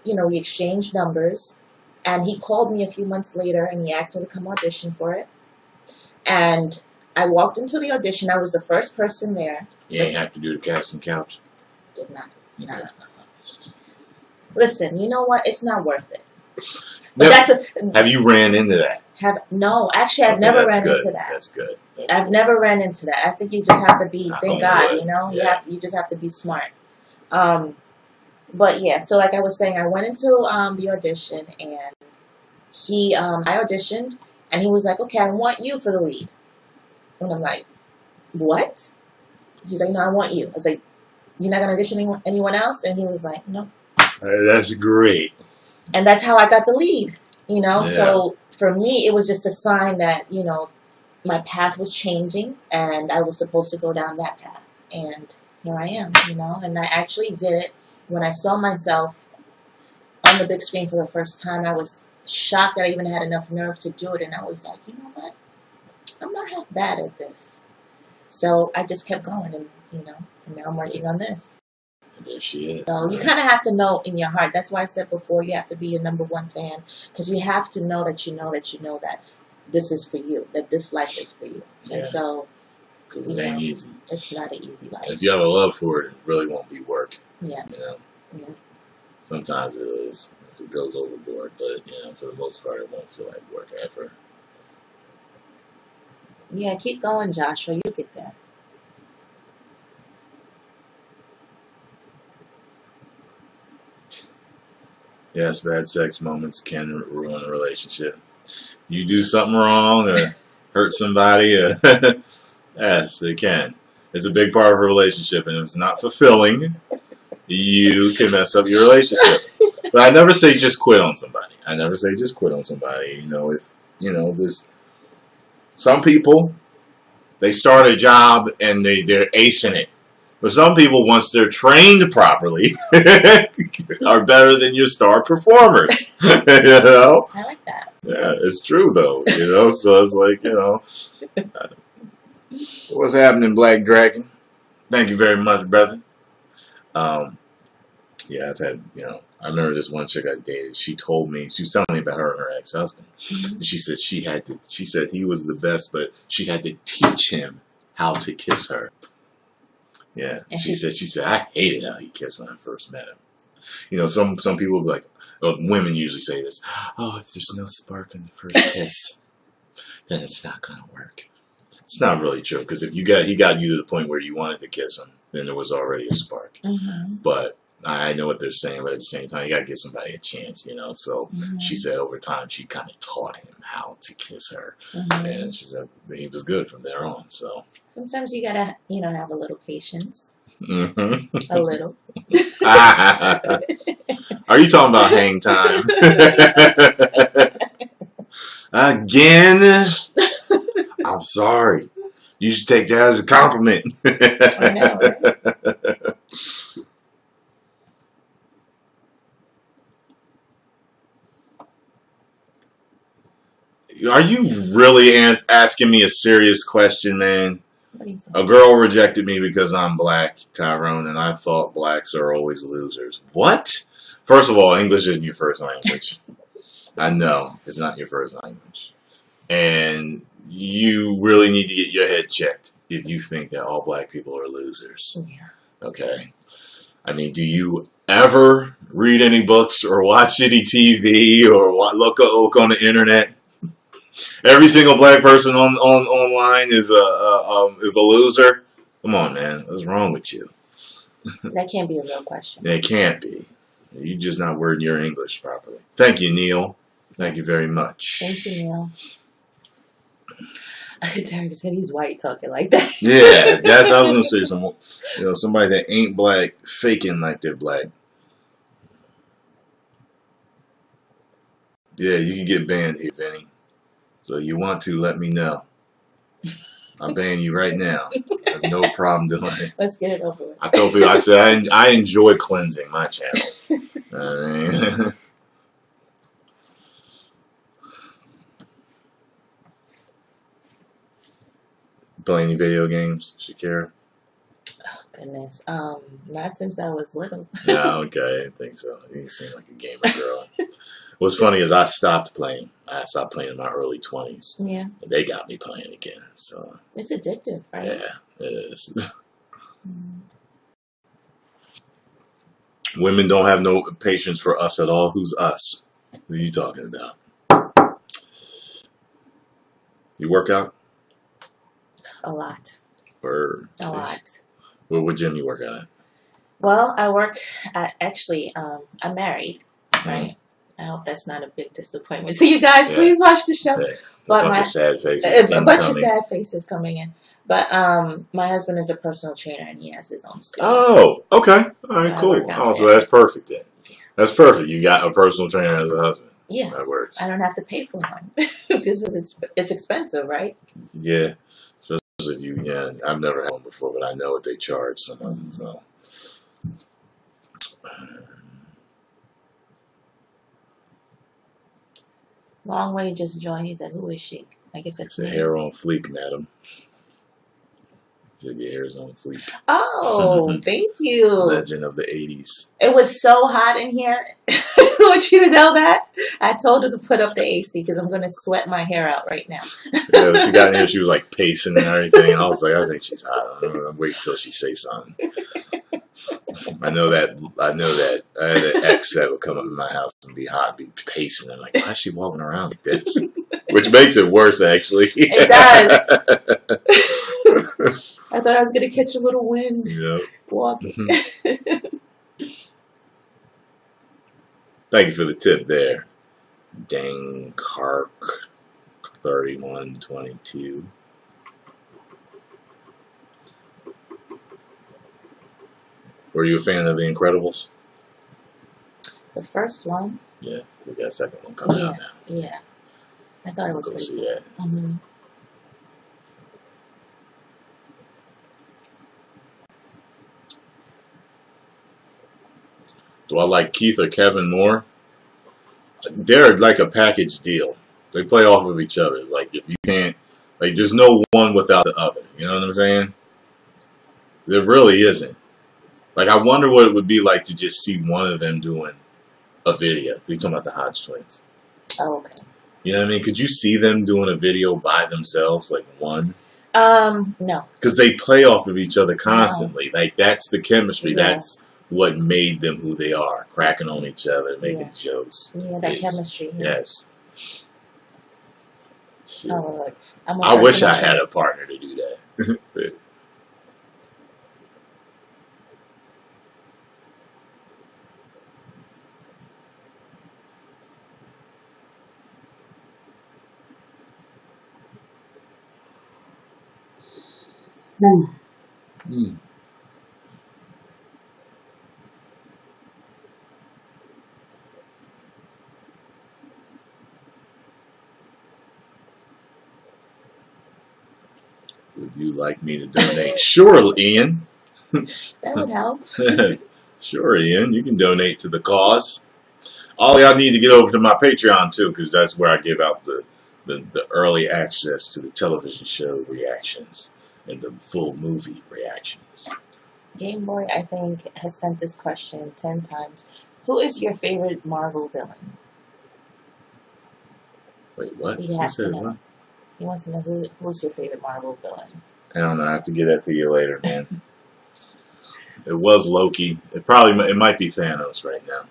you know, we exchanged numbers, and he called me a few months later, and he asked me to come audition for it. And I walked into the audition. I was the first person there. You ain't have to do the casting couch. Did not. Okay. No. Listen, you know what? It's not worth it. But Have you ran into that? No, actually, I've never ran into that. That's good. I've never ran into that. I think you just have to be. Thank God, you know, you just have to be smart. But yeah, so like I was saying, I went into the audition, and I auditioned, and he was like, "Okay, I want you for the lead," and I'm like, "What?" He's like, "No, I want you." I was like, "You're not gonna audition anyone else?" And he was like, "No." That's great. And that's how I got the lead, you know. Yeah. So for me, it was just a sign that, you know, my path was changing, and I was supposed to go down that path. And here I am, you know. And I actually did it. When I saw myself on the big screen for the first time, I was shocked that I even had enough nerve to do it. And I was like, you know what? I'm not half bad at this. So I just kept going, and, you know, and now I'm working on this. And there she is. So you kind of have to know in your heart. That's why I said before, you have to be your #1 fan, because you have to know that you know that this is for you, that this life is for you. Yeah. And so, because it ain't easy. It's not an easy life. If you have a love for it, it really won't be work. Yeah. You know? Yeah. Sometimes it is, if it goes overboard, but, you know, for the most part, it won't feel like work ever. Yeah, keep going, Joshua. You'll get there. Yes, bad sex moments can ruin a relationship. You do something wrong or hurt somebody, yes, it can. It's a big part of a relationship, and if it's not fulfilling, you can mess up your relationship. But I never say just quit on somebody. You know, if, you know, there's some people, they start a job and they're acing it. But some people, once they're trained properly, are better than your star performers. You know? I like that. Yeah, it's true, though. You know, so it's like, you know. What's happening, Black Dragon? Thank you very much, brother. Yeah, I've had, you know, I remember this one chick I dated. She told me, she was telling me about her and her ex-husband. Mm-hmm. And she said she said he was the best, but she had to teach him how to kiss her. Yeah, and she said, I hated how he kissed when I first met him. You know, some people be like, women usually say this, oh, if there's no spark on the first kiss, then it's not going to work. It's not really true, because if he got you to the point where you wanted to kiss him, then there was already a spark. Mm-hmm. But I know what they're saying, but at the same time, you got to give somebody a chance, you know. So she said over time, she kind of taught him how to kiss her. Mm-hmm. And she said he was good from there on. So sometimes you got to, you know, have a little patience. Mm-hmm. A little. Are you talking about hang time? Again? I'm sorry. You should take that as a compliment. I know, right? Are you really asking me a serious question, man? What do you say? A girl rejected me because I'm black, Tyrone, and I thought blacks are always losers. What? First of all, English isn't your first language. I know, it's not your first language. And you really need to get your head checked if you think that all black people are losers. Yeah. Okay? I mean, do you ever read any books or watch any TV or look on the internet? Every single black person online is a loser. Come on, man. What's wrong with you? That can't be a real question. It can't be. You're just not wording your English properly. Thank you, Neil. Thank you very much. Thank you, Neil. Derek said he's white talking like that. Yeah, that's I was gonna say. Somebody that ain't black faking like they're black. Yeah, you can get banned here, Vinny. So you want to, let me know. I'll ban you right now. have no problem doing it. Let's get it over with. I told people, I said, I enjoy cleansing my channel. I mean, play any video games, Shakira? Oh, goodness. Not since I was little. Yeah, okay, I think so. You seem like a gamer girl. What's funny is I stopped playing. I stopped playing in my early 20s. Yeah. And they got me playing again. So it's addictive, right? Yeah, it is. Women don't have no patience for us at all. Who's us? Who are you talking about? You work out? A lot. Or a lot. What gym you work out at? Well, I work at, actually, I'm married, right? I hope that's not a big disappointment to you guys. Yeah. Please watch the show. Yeah. A bunch of sad faces. A bunch of sad faces coming in. But my husband is a personal trainer and he has his own studio. Oh, okay. All right, so cool. Oh, so that's perfect then. Yeah. That's perfect. You got a personal trainer as a husband. Yeah. That works. I don't have to pay for one. It's expensive, right? Yeah. Especially if you, yeah, I've never had one before, but I know what they charge some of them, so. Long way just joined. He said, "Who is she?" I guess it's the hair on fleek, madam. He said your hair is on fleek. Oh, thank you. Legend of the 80s. It was so hot in here. I just want you to know that. I told her to put up the AC because I'm going to sweat my hair out right now. Yeah, when she got in here, she was like pacing and everything, and I was like, I think she's hot. I'm gonna wait till she says something. I know that. I had an ex that would come up in my house and be hot, be pacing. I'm like, why is she walking around like this? Which makes it worse, actually. It does. I thought I was going to catch a little wind walking. Thank you for the tip there. Dang Kark 3122. Were you a fan of The Incredibles? The first one. Yeah, we got a second one coming out now. Yeah, I thought it was pretty cool. That. Mm-hmm. Do I like Keith or Kevin more? They're like a package deal. They play off of each other. Like if you can't, like there's no one without the other. You know what I'm saying? There really isn't. Like I wonder what it would be like to just see one of them doing a video. You're talking about the Hodge twins. Oh, okay. You know what I mean? Could you see them doing a video by themselves, like one? No. Because they play off of each other constantly. No. Like that's the chemistry. Yeah. That's what made them who they are, cracking on each other, making jokes. Yeah, that chemistry. Yeah. Yes. Oh, Lord. I wish I had a partner to do that. Would you like me to donate? Sure, Ian. That would help. Sure, Ian. You can donate to the cause. All y'all need to get over to my Patreon, too, because that's where I give out the early access to the television show reactions and the full movie reactions. Game Boy, I think, has sent this question 10 times. Who is your favorite Marvel villain? Wait, what? He has to know. What? He wants to know who's your favorite Marvel villain. I don't know. I have to get that to you later, man. It was Loki. It might be Thanos right now.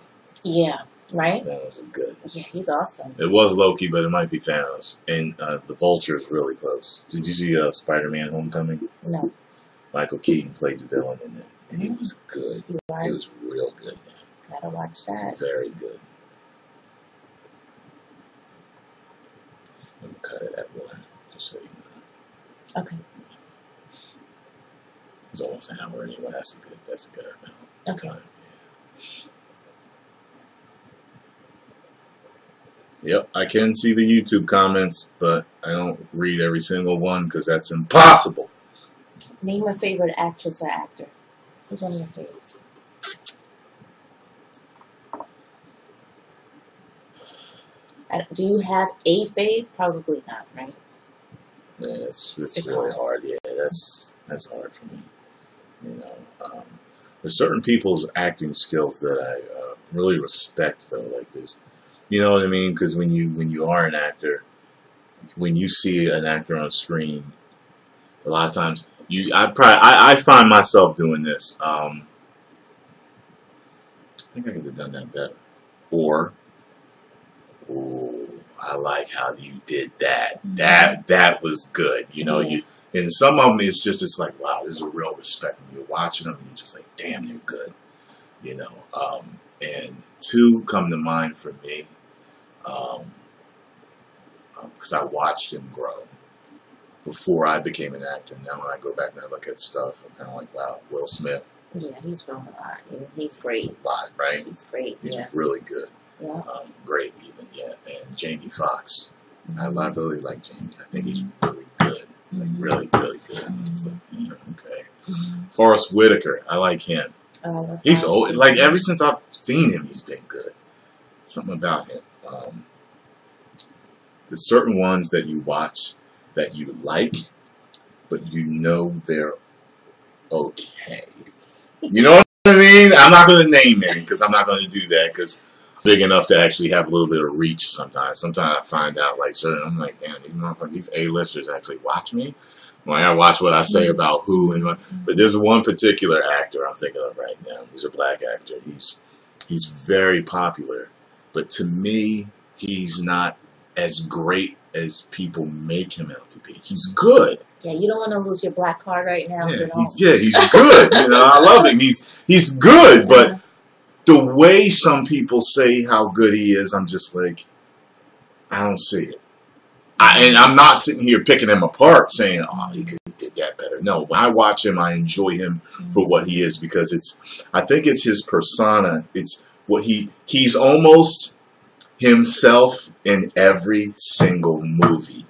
Yeah, right? Thanos is good. Yeah, he's awesome. It was Loki, but it might be Thanos. And the Vulture is really close. Did you see Spider-Man Homecoming? No. Michael Keaton played the villain in it. And he was good. He was real good, man. Gotta watch that. Very good. I'm gonna cut it at one, just so you know. Okay. It's almost an hour anyway. That's a good amount of time. Yeah. Yep, I can see the YouTube comments, but I don't read every single one because that's impossible. Name a favorite actress or actor. Who's one of your favorites? Do you have a fave? Probably not, right? Yeah, it's really hard. Yeah, that's hard for me. You know, there's certain people's acting skills that I really respect, though. Like this, you know what I mean? Because when you are an actor, when you see an actor on screen, a lot of times I find myself doing this. I think I could have done that better. Or, oh, I like how you did that. That was good. You know, and some of them it's like, wow, there's a real respect when you're watching them. And you're just like, damn, they're good. You know, and two come to mind for me, because I watched him grow before I became an actor. Now when I go back and I look at stuff, I'm kind of like, wow, Will Smith. Yeah, he's grown a lot. He's great. A lot, right? He's great. He's really good. Yeah. Great, even, yeah. And Jamie Foxx. I really like Jamie. I think he's really good. Like, really, really good. Just like, yeah, okay. Forrest Whitaker. I like him. He's old. Like, ever since I've seen him, he's been good. Something about him. There's certain ones that you watch that you like, but you know they're okay. You know what I mean? I'm not going to name any because I'm not going to do that because big enough to actually have a little bit of reach sometimes. Sometimes I find out, like, certain, I'm like, damn, these A-listers actually watch me. When I watch what I say about who and what. But there's one particular actor I'm thinking of right now. He's a black actor. He's very popular. But to me, he's not as great as people make him out to be. He's good. Yeah, you don't want to lose your black card right now. Yeah, he's good. You know, I love him. He's good, but the way some people say how good he is, I'm just like, I don't see it. And I'm not sitting here picking him apart saying, oh, he did that better. No, when I watch him, I enjoy him for what he is because I think it's his persona. It's what he's almost himself in every single movie.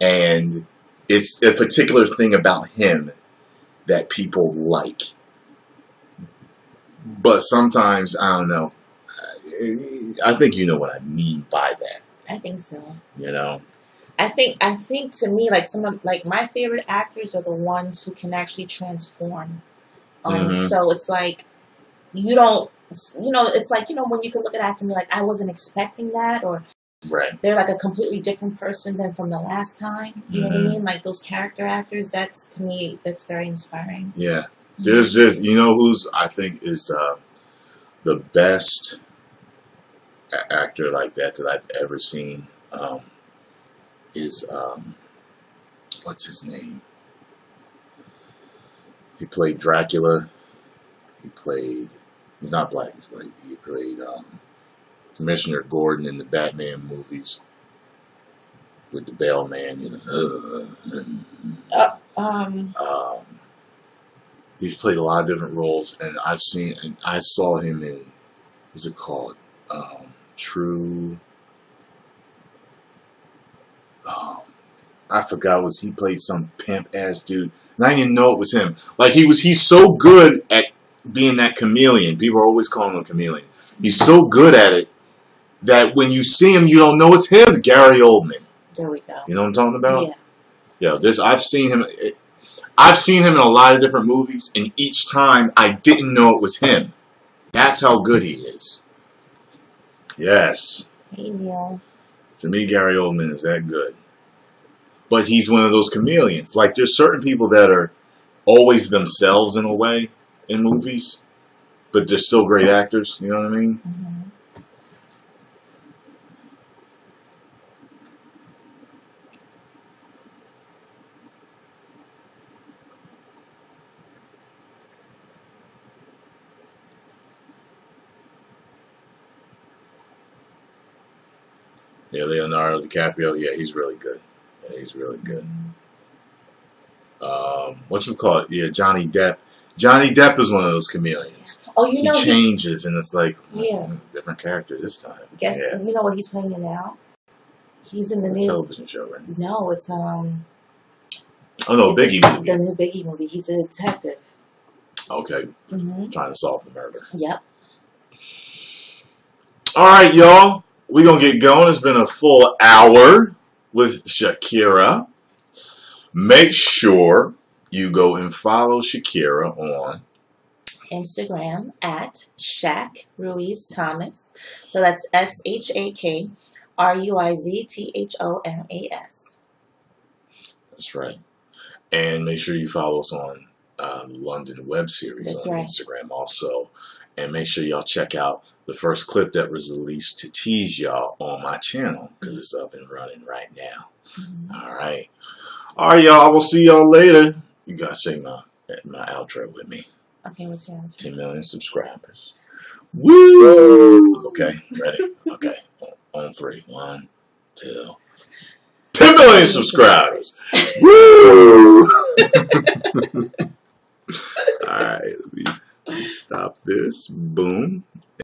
And it's a particular thing about him that people like. But sometimes, I don't know. I think you know what I mean by that. I think so. You know? I think to me, like my favorite actors are the ones who can actually transform. So it's like, you don't, it's like, when you can look at acting and be like, I wasn't expecting that, or they're like a completely different person than from the last time. You know what I mean? Like those character actors, to me, that's very inspiring. Yeah. There's just, who's I think is the best actor like that I've ever seen is, what's his name? He played Dracula. He's not black, he played Commissioner Gordon in the Batman movies with the Bell Man, he's played a lot of different roles, and I saw him in, what's it called? True. Oh, I forgot. He played some pimp ass dude, and I didn't even know it was him. Like he's so good at being that chameleon. People are always calling him a chameleon. He's so good at it that when you see him, you don't know it's him. Gary Oldman. There we go. You know what I'm talking about? Yeah. I've seen him. I've seen him in a lot of different movies, and each time I didn't know it was him. That's how good he is. Yes. Hey, Neil. To me, Gary Oldman is that good. But he's one of those chameleons. Like, there's certain people that are always themselves in a way in movies, but they're still great actors. You know what I mean? Yeah, Leonardo DiCaprio. Yeah, he's really good. Yeah, he's really good. Whatchamacallit? Yeah, Johnny Depp. Johnny Depp is one of those chameleons. Oh, he changes, and it's like different character this time. Guess you know what he's playing in now? He's in the new television show, right? No, it's Oh no, Biggie movie. The new Biggie movie. He's a detective. Okay. Trying to solve the murder. Yep. All right, y'all. We're going to get going. It's been a full hour with Shakira. Make sure you go and follow Shakira on Instagram at Shak Ruiz-thomas. So that's SHAKRUIZTHOMAS. That's right. And make sure you follow us on London web series on Instagram also. And make sure y'all check out the first clip that was released to tease y'all on my channel because it's up and running right now. All right. All right, y'all. I will see y'all later. You guys say my outro with me. Okay, what's your outro? 10 million subscribers. Woo! Okay, ready? Okay. On 3. 1, 2. 10 million subscribers. Woo! All right, let me stop this. Boom.